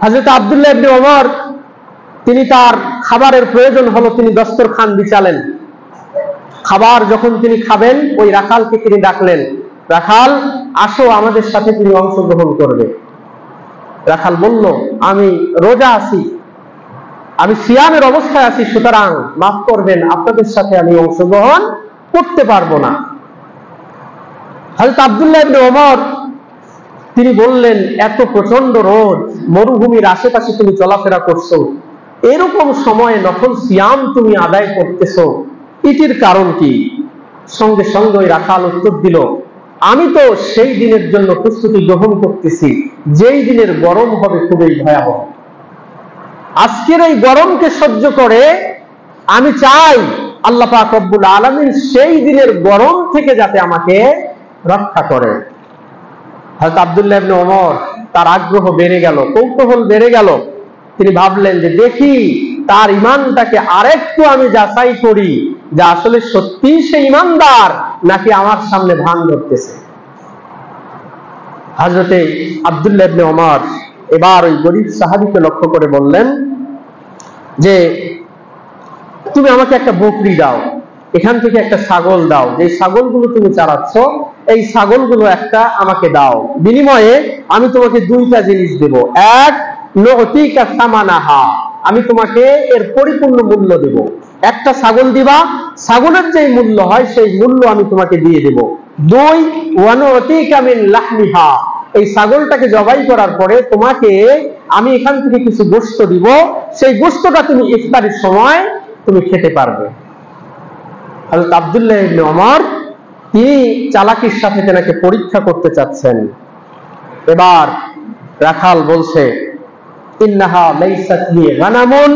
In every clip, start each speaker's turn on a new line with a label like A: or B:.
A: হযরত আব্দুল্লাহ ইবনে ওমর তিনি তার খাবারের প্রয়োজন হলো, তিনি দস্তরখান বিছালেন। খাবার যখন তিনি খাবেন, ওই রাখালকে তিনি ডাকলেন, রাখাল আসো আমাদের সাথে তুমি অংশগ্রহণ করবে। রাখাল বলল, আমি রোজা আছি, আমি সিয়ামের অবস্থায় আছি, সুতরাং মাফ করবেন, আপনাদের সাথে আমি অংশগ্রহণ করতে পারবো না। হযরত আব্দুল্লাহ ইবনে ওমর তিনি বললেন, এত প্রচন্ড রোদ, মরুভূমির আশেপাশে তুমি চলাফেরা করছো, এরকম সময়ে নফল সিয়াম তুমি আদায় করতেছো, এটির কারণ কি? সঙ্গে সঙ্গে ওই রাখাল উত্তর দিল, আমি তো সেই দিনের জন্য প্রস্তুতি গ্রহণ করতেছি যেই দিনের গরম হবে খুবই ভয়াবহ। আজকের এই গরমকে সহ্য করে আমি চাই আল্লাহ পাক রব্বুল আলামিন সেই দিনের গরম থেকে যাতে আমাকে রক্ষা করে। হযরত আব্দুল্লাহ ইবনে ওমর তার আগ্রহ বেড়ে গেল, কৌতূহল বেড়ে গেল। তিনি ভাবলেন যে দেখি তার ঈমানটাকে আরেকটু আমি যাচাই করি, যে আসলে সত্যি সে ঈমানদার নাকি আমার সামনে ভান ধরতেছে। হযরতে আব্দুল্লাহ ইবনে ওমর এবার ওই গরীব সাহাবীকে লক্ষ্য করে বললেন যে তুমি আমাকে একটা বকরি দাও, এখান থেকে একটা ছাগল দাও, যে ছাগলগুলো তুমি চালাচ্ছ এই ছাগলগুলো একটা আমাকে দাও, বিনিময়ে আমি তোমাকে দুইটা জিনিস দেব। এক, নুতিকা সামানাহা, আমি তোমাকে এর পরিপূর্ণ মূল্য দেব। একটা ছাগল দিবা, ছাগলের যে মূল্য হয় সেই মূল্য আমি তোমাকে দিয়ে দেব। দুই, ওয়া নুতিকা মিন লাহমিহা, এই ছাগলটাকে জবাই করার পরে তোমাকে আমি এখান থেকে কিছু গোশত দিব, সেই গোশতটা তুমি ইফতারের সময় তুমি খেতে পারবে। হযরত আব্দুল্লাহ ইবনে ওমর তিনি চালাকির সাথে তেনাকে পরীক্ষা করতে চাচ্ছেন। এবার রাখাল বলছে, ইন্নাহা লাইসাত লি গানামুন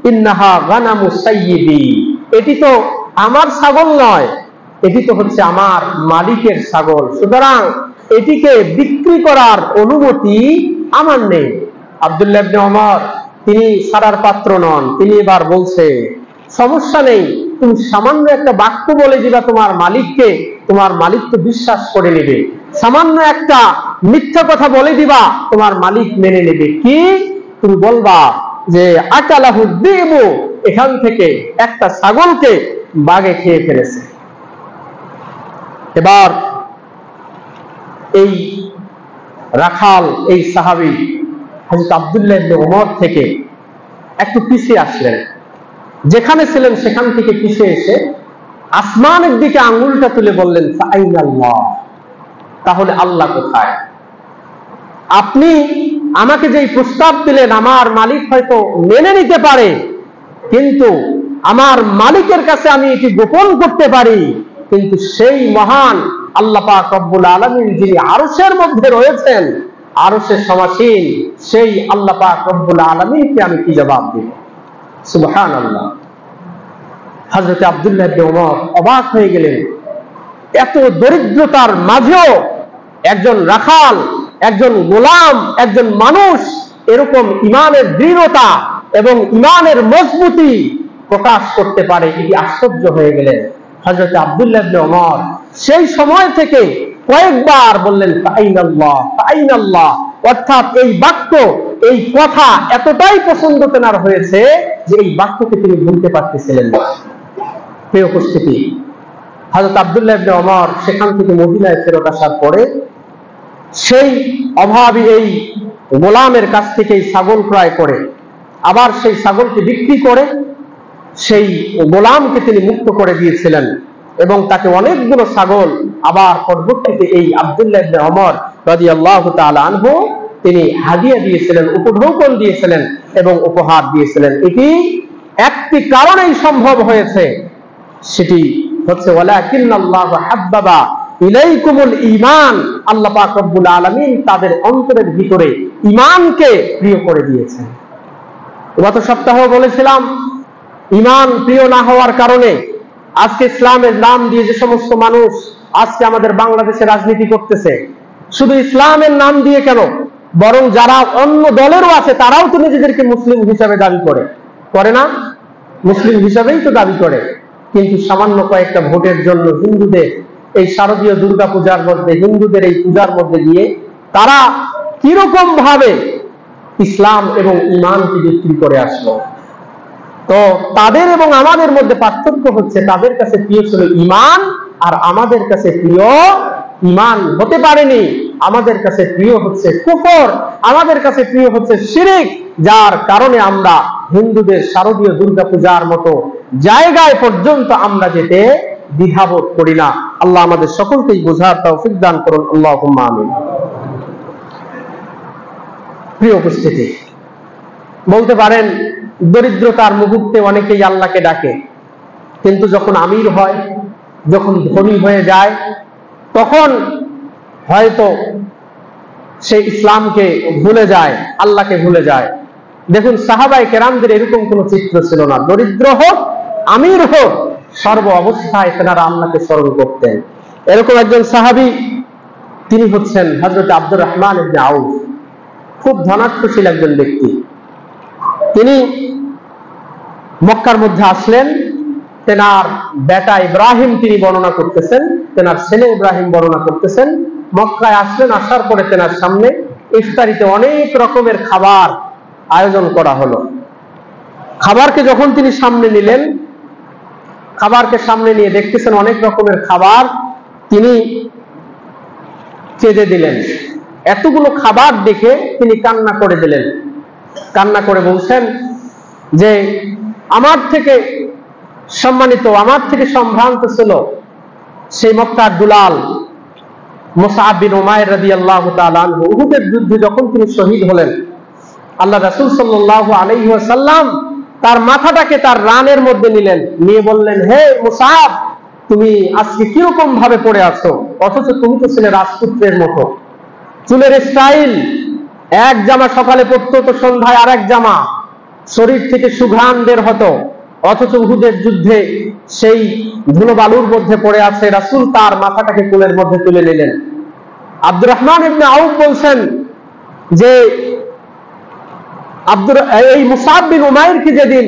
A: ইন্নাহা গানামু সাইয়্যিদি, এটি তো আমার ছাগল নয়, এটি তো হচ্ছে আমার মালিকের ছাগল, সুতরাং এটিকে বিক্রি করার অনুমতি আমার নেই। আব্দুল্লাহ ইবনে ওমর তিনি সারার পাত্র নন, তিনি এবার বলছে, সমস্যা নেই, তুমি সামান্য একটা বাক্য বলে দিবা তোমার মালিককে, তোমার মালিক তো বিশ্বাস করে নেবে। সামান্য একটা মিথ্যা কথা বলে দিবা, তোমার মালিক মেনে নেবে। কি? তুমি বলবা যে আকালাহু যিবু, এখান থেকে একটা ছাগলকে বাঘে খেয়ে ফেলেছে। এবার এই রাখাল, এই সাহাবী হযরত আব্দুল্লাহ ইবনে ওমর থেকে একটু পিছিয়ে আসলেন, যেখানে ছিলেন সেখান থেকে পিছিয়ে এসে আসমানের দিকে আঙ্গুলটা তুলে বললেন, ফাআইনাল্লাহ, তাহলে আল্লাহ কোথায়? আপনি আমাকে যেই প্রস্তাব দিলেন আমার মালিক হয়তো মেনে নিতে পারে, কিন্তু আমার মালিকের কাছে আমি এটি গোপন করতে পারি, কিন্তু সেই মহান আল্লাহ পাক রব্বুল আলামিন যিনি আরশের মধ্যে রয়েছেন, আরশের সমাসীন সেই আল্লাহ পাক রব্বুল আলামিনকে আমি কি জবাব দেব? সুবহানাল্লাহ। হযরত আব্দুল্লাহ ইবনে ওমর অবাক হয়ে গেলেন, এত দরিদ্রতার মাঝেও একজন রাখাল, একজন গোলাম, একজন মানুষ এরকম ঈমানের দৃঢ়তা এবং ঈমানের মজবুতি প্রকাশ করতে পারে, এটি আশ্চর্য হয়ে গেলেন। হযরত আব্দুল্লাহ ইবনে ওমর সেই সময় থেকে কয়েকবার বললেন, ফাআইনাল্লাহ ফাআইনাল্লাহ, অর্থাৎ এই বাক্য, এই কথা এতটাই পছন্দ তেনার হয়েছে যে এই বাক্যকে তিনি ভুলতে পারতেছিলেন না। প্রিয় উপস্থিতি, হযরত আব্দুল্লাহ ইবনে ওমর সেখান থেকে মদিনায় ফেরত আসার পরে সেই অভাবী এই গোলামের কাছ থেকে ছাগল ক্রয় করে, আবার সেই ছাগলকে বিক্রি করে সেই গোলামকে তিনি মুক্ত করে দিয়েছিলেন এবং তাকে অনেকগুলো ছাগল আবার পরবর্তীতে এই আব্দুল্লাহ ইবনে ওমর রাদিয়াল্লাহু তাআলা আনহু তিনি হাদিয়া দিয়েছিলেন, উপঢৌকন দিয়েছিলেন এবং উপহার দিয়েছিলেন। এটি একটি কারণেই সম্ভব হয়েছে, সেটি হচ্ছে ওয়ালাকিন্নাল্লাহু হাব্বাবা ইলাইকুমুল ঈমান, আল্লাহ পাক রব্বুল আলামিন তাদের অন্তরের ভিতরে ঈমানকে প্রিয় করে দিয়েছেন। গত সপ্তাহে বলেছিলাম, ঈমান প্রিয় না হওয়ার কারণে আজকে ইসলামের নাম দিয়ে যে সমস্ত মানুষ আজকে আমাদের বাংলাদেশে রাজনীতি করতেছে, শুধু ইসলামের নাম দিয়ে কেন, বরং যারা অন্য দলেরও আছে তারাও তো নিজেদেরকে মুসলিম হিসাবে দাবি করে না? মুসলিম হিসাবেই তো দাবি করে, কিন্তু সামান্য কয়েকটা ভোটের জন্য হিন্দুদের এই শারদীয় দুর্গা পূজার মধ্যে, হিন্দুদের এই পূজার মধ্যে দিয়ে তারা কিরকম ভাবে ইসলাম এবং ঈমানকে বিক্রি করে আসলো। তো তাদের এবং আমাদের মধ্যে পার্থক্য হচ্ছে, তাদের কাছে প্রিয় ছিল ঈমান, আর আমাদের কাছে প্রিয় ঈমান হতে পারেনি। আমাদের কাছে প্রিয় হচ্ছে কুফর, আমাদের কাছে প্রিয় হচ্ছে শিরক, যার কারণে আমরা হিন্দুদের শারদীয় দুর্গা পূজার মতো জায়গায় পর্যন্ত আমরা যেতে দ্বিধাবোধ করি না। আল্লাহ আমাদের সকলকেই বোঝার তৌফিক দান করুন, আল্লাহুম্মা আমিন। প্রিয় উপস্থিতি, বলতে পারেন দরিদ্রতার মুহূর্তে অনেকেই আল্লাহকে ডাকে, কিন্তু যখন আমির হয়, যখন ধনী হয়ে যায়, তখন হয়তো সে ইসলামকে ভুলে যায়, আল্লাহকে ভুলে যায়। দেখুন সাহাবায়ে কেরামদের এরকম কোন চিত্র ছিল না। দরিদ্র হোক আমির হোক, সর্ব অবস্থায় তেনারা আল্লাহকে স্মরণ করতেন। এরকম একজন সাহাবী, তিনি হচ্ছেন হযরত আব্দুর রহমান ইবনে আউফ। খুব ধনাঢ্যশীল একজন ব্যক্তি। তিনি মক্কার মধ্যে আসলেন। তেনার বেটা ইব্রাহিম তিনি বর্ণনা করতেছেন, তেনার ছেলে ইব্রাহিম বর্ণনা করতেছেন, মক্কায় আসলেন। আসার পরে তেনার সামনে ইফতারিতে অনেক রকমের খাবার আয়োজন করা হলো। খাবারকে যখন তিনি সামনে নিলেন, খাবারকে সামনে নিয়ে দেখতেছেন অনেক রকমের খাবার, তিনি চেয়ে দিলেন। এতগুলো খাবার দেখে তিনি কান্না করে দিলেন। কান্না করে বলছেন যে আমার থেকে সম্মানিত, আমার থেকে সম্ভ্রান্ত ছিল সেই মক্কার দুলাল মুসআব বিন উমাইর রাদিয়াল্লাহু তাআলা আনহু। উহুদের যুদ্ধে যখন তিনি শহীদ হলেন, আল্লাহ রাসূল সাল্লাল্লাহু আলাইহি ওয়াসাল্লাম তার মাথাটাকে তার রানের মধ্যে নিলেন, নিয়ে বললেন, হে মুসআব, তুমি আজকে কিরকম ভাবে পড়ে আছো, অথচ তুমি তো ছিলে রাজপুত্রের মতো। চুলের স্টাইল, এক জামা সকালে পরতো তো সন্ধ্যায় আরেক জামা, শরীর থেকে সুঘ্রাণ বের হতো, অথচ উহুদের যুদ্ধে সেই ধুলো বালুর মধ্যে পড়ে আছে। রাসূল তার মাথাটাকে কোলের মধ্যে তুলে নিলেন। আব্দুর রহমান ইবনে আউফ বলছেন যে এই মুসআব বিন উমাইরকে যেদিন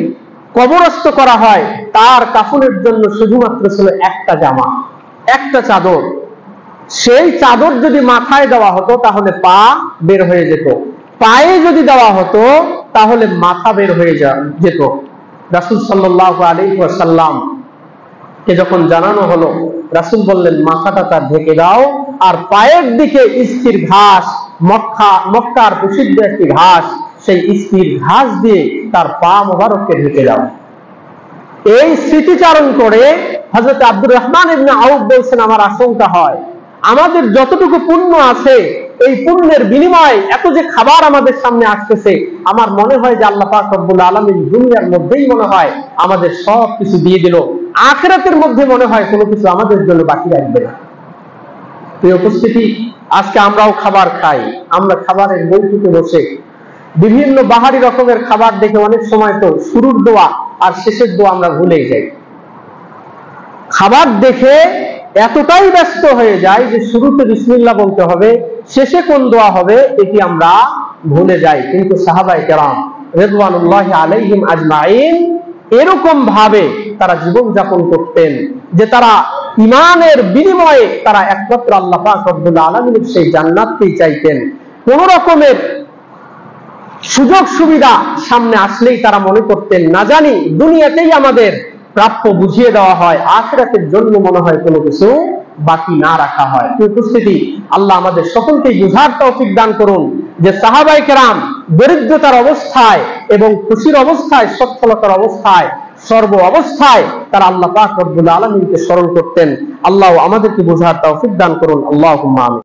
A: কবরস্থ করা হয়, তার কাফনের জন্য শুধুমাত্র ছিল একটা জামা, একটা চাদর। সেই চাদর যদি মাথায় দেওয়া হতো তাহলে পা বের হয়ে যেত, পায়ে যদি দেওয়া হতো তাহলে মাথা বের হয়ে যেত। রাসূল সাল্লাল্লাহু আলাইহি ওয়াসাল্লাম কে যখন জানানো হলো, রাসূল বললেন, মাথাটা তার ঢেকে দাও, আর পায়ের দিকে স্থির ঘাস, মক্কার প্রসিদ্ধ একটি ঘাস, সেই স্থির ঘাস দিয়ে তার পা মোবারককে ঢেকে দাও। এই স্মৃতিচারণ করে হযরত আব্দুর রহমান ইবনে আউফ বলছেন, আমার আশঙ্কা হয় আমাদের যতটুকু পুণ্য আছে, এই পুণ্যের বিনিময়ে এত যে খাবার আমাদের সামনে আসতেছে, আমার মনে হয় যে আল্লাহ পাক রব্বুল আলামিন দুনিয়ার মধ্যেই মনে হয় আমাদের সব কিছু দিয়ে দিল, আখিরাতের মধ্যে মনে হয় কোনো কিছু আমাদের জন্য বাকি রাখবে না। প্রিয় উপস্থিতি, আজকে আমরাও খাবার খাই। আমরা খাবারের বৈঠকে বসে বিভিন্ন বাহারি রকমের খাবার দেখে অনেক সময় তো শুরুর দোয়া আর শেষের দোয়া আমরা ভুলেই যাই। খাবার দেখে এতটাই ব্যস্ত হয়ে যায় যে শুরুতে বিসমিল্লাহ বলতে হবে, শেষে কোন দোয়া হবে এটি আমরা ভুলে যাই। কিন্তু সাহাবায়ে কেরাম রিদওয়ানুল্লাহি আলাইহিম আজমাইন এরকম ভাবে তারা জীবন যাপন করতেন যে তারা ঈমানের বিনিময়ে তারা একমাত্র আল্লাহ পাক রব্বুল আলামিনের সেই জান্নাতকেই চাইতেন। কোন রকমের সুযোগ সুবিধা সামনে আসলেই তারা মনে করতেন, না জানি দুনিয়াতেই আমাদের প্রাপ্য বুঝিয়ে দেওয়া হয়, আখিরাতের জন্য মনে হয় কোনো কিছু বাকি না রাখা হয়। উপস্থিতি, আল্লাহ আমাদের সকলকেই বুঝার তৌফিক দান করুন যে সাহাবায়ে কেরাম দরিদ্রতার অবস্থায় এবং খুশির অবস্থায়, সচ্ছলতার অবস্থায়, সর্ব অবস্থায় তারা আল্লাহ পাক রব্বুল আলামিনকে স্মরণ করতেন। আল্লাহ আমাদেরকে বুঝার তৌফিক দান করুন, আল্লাহুম্মা আমিন।